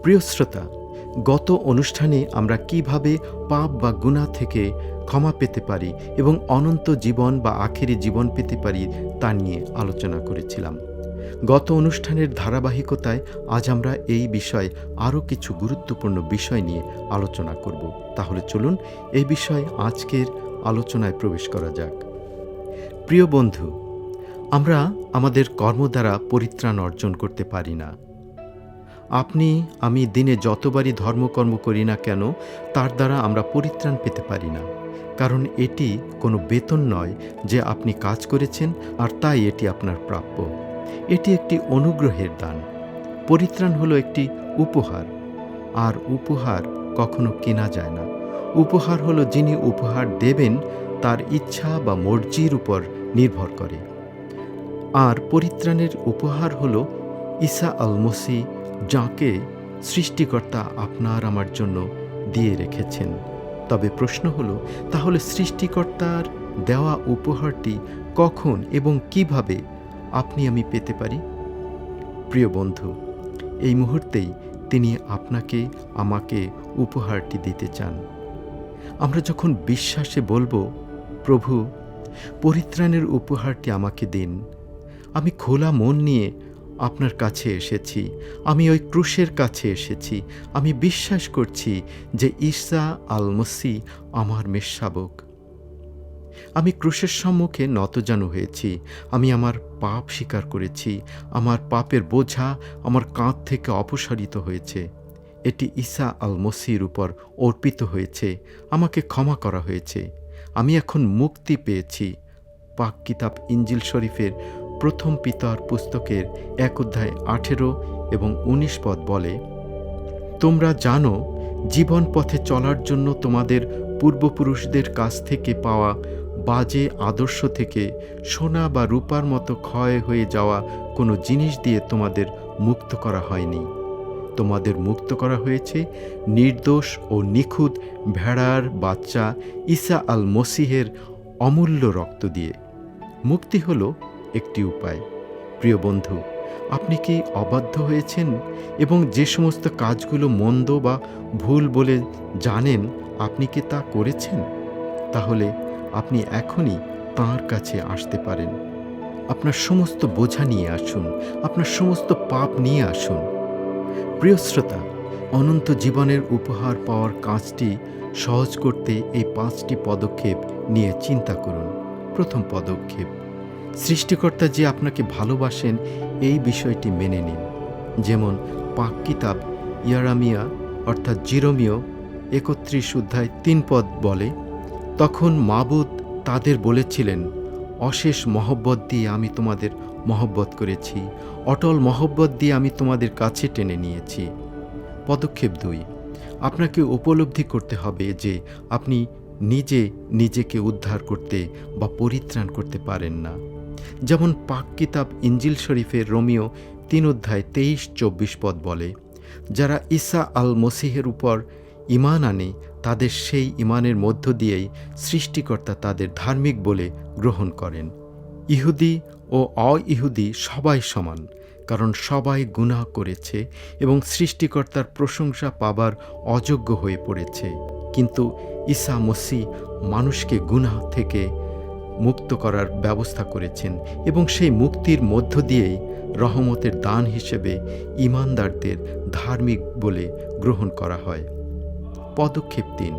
প্রিয় শ্রোতা, গত অনুষ্ঠানে আমরা কিভাবে পাপ বা গুনাহ থেকে ক্ষমা পেতে পারি এবং অনন্ত জীবন বা আখেরি জীবন পেতে পারি তা নিয়ে আলোচনা করেছিলাম। গত অনুষ্ঠানের ধারাবাহিকতায় আজ আমরা এই বিষয়ে আরও কিছু গুরুত্বপূর্ণ বিষয় নিয়ে আলোচনা করব। তাহলে চলুন এই বিষয়ে আজকের আলোচনায় প্রবেশ করা যাক। প্রিয় বন্ধু, আমরা আমাদের কর্ম দ্বারা পরিত্রাণ অর্জন করতে পারি না। আপনি আমি দিনে যতবারই ধর্মকর্ম করি না কেন, তার দ্বারা আমরা পরিত্রাণ পেতে পারি না। কারণ এটি কোনো বেতন নয় যে আপনি কাজ করেছেন আর তাই এটি আপনার প্রাপ্য। এটি একটি অনুগ্রহের দান। পরিত্রাণ হলো একটি উপহার, আর উপহার কখনো কেনা যায় না। উপহার হলো যিনি উপহার দেবেন তার ইচ্ছা বা মর্জির উপর নির্ভর করে। আর পরিত্রাণের উপহার হলো ঈসা আল মসীহ, যাঁকে সৃষ্টিকর্তা আপনার আমার জন্য দিয়ে রেখেছেন। তবে প্রশ্ন হলো, তাহলে সৃষ্টিকর্তার দেওয়া উপহারটি কখন এবং কিভাবে আপনি আমি পেতে পারি? প্রিয় বন্ধু, এই মুহূর্তেই তিনি আপনাকে আমাকে উপহারটি দিতে চান। আমরা যখন বিশ্বাসে বলবো, প্রভু, পরিত্রাণের উপহারটি আমাকে দিন, আমি খোলা মন নিয়ে আপনার কাছে এসেছি, আমি ওই ক্রুশের কাছে এসেছি, আমি বিশ্বাস করছি যে ঈসা আল মসীহ আমার মেষশাবক। আমি ক্রুশের সম্মুখে নতজানু হয়েছি, আমি আমার পাপ স্বীকার করেছি, আমার পাপের বোঝা আমার কাঁধ থেকে অপসারিত হয়েছে। এটি ঈসা আল মসীহর উপর অর্পিত হয়েছে, আমাকে ক্ষমা করা হয়েছে, আমি এখন মুক্তি পেয়েছি। পাক কিতাব ইঞ্জিল শরীফের প্রথম পিতর পুস্তকের 1 অধ্যায় 18 এবং 19 পদ বলে, তোমরা জানো, জীবন পথে চলার জন্য তোমাদের পূর্বপুরুষদের কাছ থেকে পাওয়া বাজে আদর্শ থেকে সোনা বা রূপার মতো ক্ষয় হয়ে যাওয়া কোনো জিনিস দিয়ে তোমাদের মুক্ত করা হয়নি। তোমাদের মুক্ত করা হয়েছে নির্দোষ ও নিখুঁত ভেড়ার বাচ্চা ঈসা আল মসীহের অমূল্য রক্ত দিয়ে। মুক্তি হলো একটি উপায়। প্রিয় বন্ধু, আপনি কি অবাধ্য হয়েছেন এবং যে সমস্ত কাজগুলো মন্দ বা ভুল বলে জানেন, আপনি কি তা করেছেন? তাহলে আপনি এখনই তাঁর কাছে আসতে পারেন। আপনার সমস্ত বোঝা নিয়ে আসুন, আপনার সমস্ত পাপ নিয়ে আসুন। প্রিয় শ্রোতা, অনন্ত জীবনের উপহার পাওয়ার কাজটি সহজ করতে এই 5টি পদক্ষেপ নিয়ে চিন্তা করুন। প্রথম পদক্ষেপ, সৃষ্টিকর্তা যে আপনাকে ভালোবাসেন এই বিষয়টি মেনে নিন। যেমন পাক কিতাব ইয়ারামিয়া অর্থাৎ জিরোমিও 31 অধ্যায় 3 পদ বলে, তখন মাবুদ তাদের বলেছিলেন, অশেষ মহব্বত দিয়ে আমি তোমাদের মহব্বত করেছি, অটল মহব্বত দিয়ে আমি তোমাদের কাছে টেনে নিয়েছি। পদক্ষেপ 2, আপনাকে উপলব্ধি করতে হবে যে আপনি নিজে নিজেকে উদ্ধার করতে বা পরিত্রাণ করতে পারেন না। যেমন পাক কিতাব ইঞ্জিল শরীফের রোমীয় 3 অধ্যায় 23-24 পদ বলে, যারা ঈসা আল মসীহের উপর ঈমান আনে তাদের সেই ঈমানের মধ্য দিয়েই সৃষ্টিকর্তা তাদের ধার্মিক বলে গ্রহণ করেন। ইহুদি ও অ-ইহুদি সবাই সমান, কারণ সবাই গুনাহ করেছে এবং সৃষ্টিকর্তার প্রশংসা পাবার অযোগ্য হয়ে পড়েছে। কিন্তু ঈসা মসীহ মানুষকে গুনাহ থেকে মুক্ত করার ব্যবস্থা করেছেন এবং সেই মুক্তির মধ্য দিয়েই রহমতের দান হিসেবে ঈমানদারদের ধার্মিক বলে গ্রহণ করা হয়। পদক্ষেপ 3,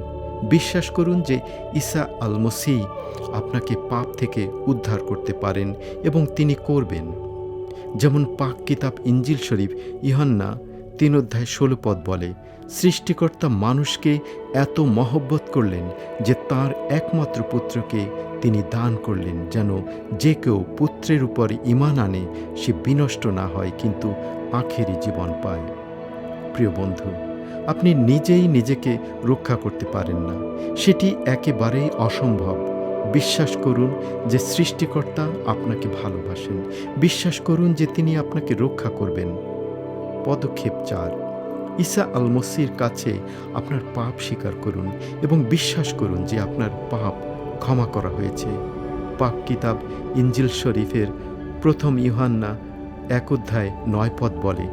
বিশ্বাস করুন যে ঈসা আল মসীহ আপনাকে পাপ থেকে উদ্ধার করতে পারেন এবং তিনি করবেন। যেমন পাক কিতাব ইঞ্জিল শরীফ ইউহান্না 3 অধ্যায় 16 পদ বলে, সৃষ্টিকর্তা মানুষকে এত মহব্বত করলেন যে তাঁর একমাত্র পুত্রকে তিনি দান করলেন, যেন যে কেউ পুত্রের উপর ঈমান আনে সে বিনষ্ট না হয় কিন্তু আখেরি জীবন পায়। প্রিয় বন্ধু, আপনি নিজেই নিজেকে রক্ষা করতে পারেন না, সেটি একেবারেই অসম্ভব। বিশ্বাস করুন যে সৃষ্টিকর্তা আপনাকে ভালোবাসেন, বিশ্বাস করুন যে তিনি আপনাকে রক্ষা করবেন। পদক্ষেপ 4, ঈসা আল মসীহর কাছে আপনার পাপ স্বীকার করুন এবং বিশ্বাস করুন যে আপনার পাপ ক্ষমা করা হয়েছে। পাক কিতাব ইঞ্জিল শরীফের 1 ইউহান্না 1 অধ্যায় 9 পদ বলে,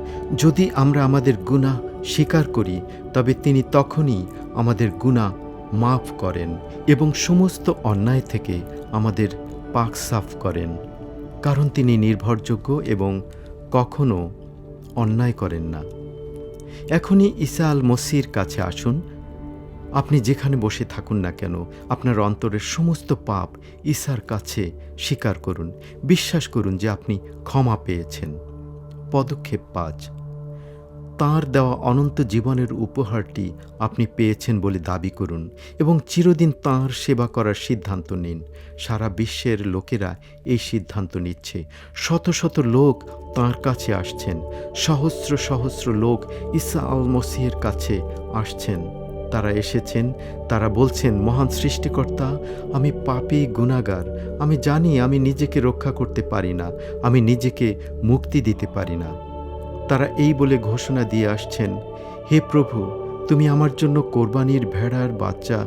যদি আমরা আমাদের গুনাহ স্বীকার করি, তবে তিনি তখনই আমাদের গুনাহ মাফ করেন এবং সমস্ত অন্যায় থেকে আমাদের পাক সাফ করেন, কারণ তিনি নির্ভরযোগ্য এবং কখনো অন্যায় করেন না। এখনই ঈসা আল মসিহর কাছে আসুন। আপনি যেখানে বসে থাকুন না কেন, আপনার অন্তরের সমস্ত পাপ ঈসার কাছে স্বীকার করুন। বিশ্বাস করুন যে আপনি ক্ষমা পেয়েছেন। পদক্ষেপ 5, তাঁর দেওয়া অনন্ত জীবনের উপহারটি আপনি পেয়েছেন বলে দাবি করুন এবং চিরদিন তাঁর সেবা করার সিদ্ধান্ত নিন। সারা বিশ্বের লোকেরা এই সিদ্ধান্ত নিচ্ছে। শত শত লোক তাঁর কাছে আসছেন। সহস্র সহস্র লোক ঈসা আল মসিহের কাছে আসছেন। তারা এসেছেন, তারা বলছেন, মহান সৃষ্টিকর্তা, আমি পাপী গুনাহগার। আমি জানি আমি নিজেকে রক্ষা করতে পারি না, আমি নিজেকে মুক্তি দিতে পারি না। তারা এই বলে ঘোষণা দিয়ে আসছেন, হে প্রভু, তুমি আমার জন্য কোরবানির ভেড়ার বাচ্চা,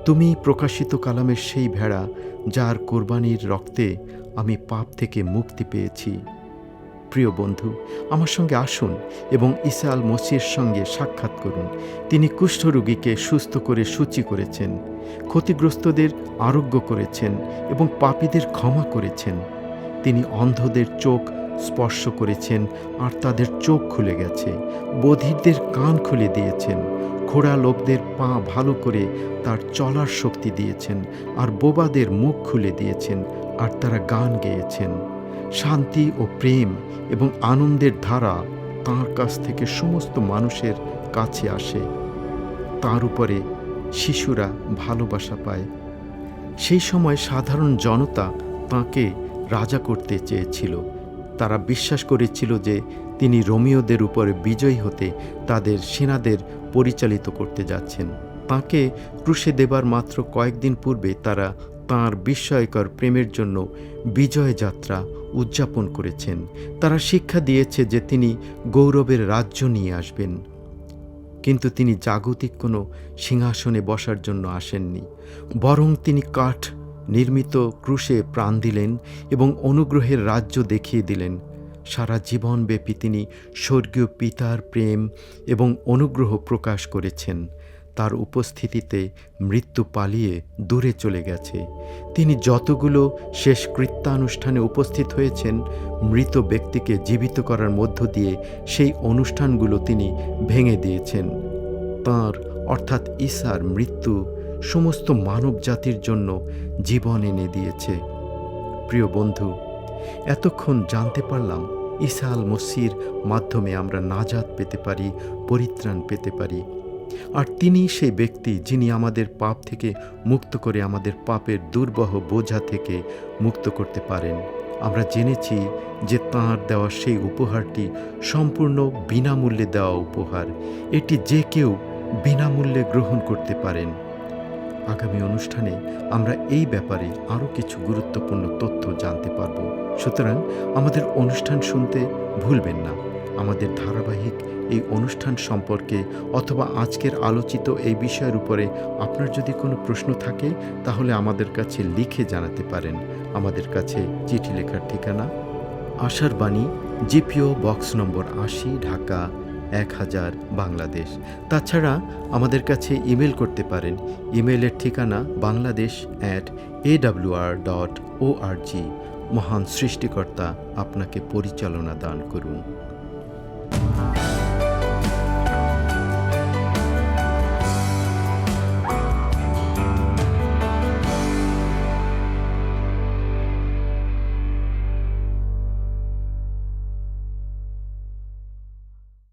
তুমি প্রকাশিত কালামের সেই ভেড়া যার কোরবানির রক্তে আমি পাপ থেকে মুক্তি পেয়েছি। প্রিয় বন্ধু, আমার সঙ্গে আসুন এবং ঈসা আল মসিহের সঙ্গে সাক্ষাৎ করুন। তিনি কুষ্ঠরোগীকে সুস্থ করে সূচি করেছেন, ক্ষতিগ্রস্তদের আরোগ্য করেছেন এবং পাপীদের ক্ষমা করেছেন। তিনি অন্ধদের চোখ স্পর্শ করেছেন আর তাদের চোখ খুলে গেছে। বধিরদের কান খুলে দিয়েছেন। খোড়া লোকদের পা ভালো করে তার চলার শক্তি দিয়েছেন আর বোবাদের মুখ খুলে দিয়েছেন আর তারা গান গেয়েছেন। শান্তি ও প্রেম এবং আনন্দের ধারা তাঁর কাছ থেকে সমস্ত মানুষের কাছে আসে। তাঁর উপরে শিশুরা ভালোবাসা পায়। সেই সময় সাধারণ জনতা তাঁকে রাজা করতে চেয়েছিল। তারা বিশ্বাস করেছিল যে তিনি রোমীয়দের উপরে বিজয়ী হতে তাদের সেনাদের পরিচালিত করতে যাচ্ছেন। তাঁকে ক্রুশে দেবার মাত্র কয়েকদিন পূর্বে তারা তাঁর বিস্ময়কর প্রেমের জন্য বিজয় যাত্রা উদযাপন করেছেন। তারা শিক্ষা দিয়েছে যে তিনি গৌরবের রাজ্য নিয়ে আসবেন। কিন্তু তিনি জাগতিক কোনো সিংহাসনে বসার জন্য আসেননি, বরং তিনি কাঠ নির্মিত ক্রুশে প্রাণ দিলেন এবং অনুগ্রহের রাজ্য দেখিয়ে দিলেন। সারা জীবনব্যাপী তিনি স্বর্গীয় পিতার প্রেম এবং অনুগ্রহ প্রকাশ করেছেন। তার উপস্থিতিতে মৃত্যু পালিয়ে দূরে চলে গেছে। তিনি যতগুলো শেষ কৃত্যানুষ্ঠানে উপস্থিত হয়েছেন, মৃত ব্যক্তিকে জীবিত করার মধ্য দিয়ে সেই অনুষ্ঠানগুলো তিনি ভেঙে দিয়েছেন। তাঁর অর্থাৎ ঈসার মৃত্যু সমস্ত মানব জাতির জন্য জীবন এনে দিয়েছে। প্রিয় বন্ধু, এতক্ষণ জানতে পারলাম ঈসা আল মসিহর মাধ্যমে আমরা নাজাত পেতে পারি, পরিত্রাণ পেতে পারি। আর তিনি সেই ব্যক্তি যিনি আমাদের পাপ থেকে মুক্ত করে আমাদের পাপের দুর্বহ বোঝা থেকে মুক্ত করতে পারেন। আমরা জেনেছি যে তাঁর দেওয়া সেই উপহারটি সম্পূর্ণ বিনামূল্যে দেওয়া উপহার। এটি যে কেউ বিনামূল্যে গ্রহণ করতে পারেন। আগামী অনুষ্ঠানে আমরা এই ব্যাপারে আরও কিছু গুরুত্বপূর্ণ তথ্য জানতে পারব। সুতরাং আমাদের অনুষ্ঠান শুনতে ভুলবেন না। আমাদের ধারাবাহিক এই অনুষ্ঠান সম্পর্কে অথবা আজকের আলোচিত এই বিষয়ের উপরে আপনার যদি কোনো প্রশ্ন থাকে, তাহলে আমাদের কাছে লিখে জানাতে পারেন। আমাদের কাছে চিঠি লেখার ঠিকানা আশার বাণী, GPO box number 80, Dhaka 1000, Bangladesh. তাছাড়া আমাদের কাছে ইমেল করতে পারেন। ইমেলের ঠিকানা bangladesh@awr.org। মহান সৃষ্টিকর্তা আপনাকে পরিচালনা দান করুন।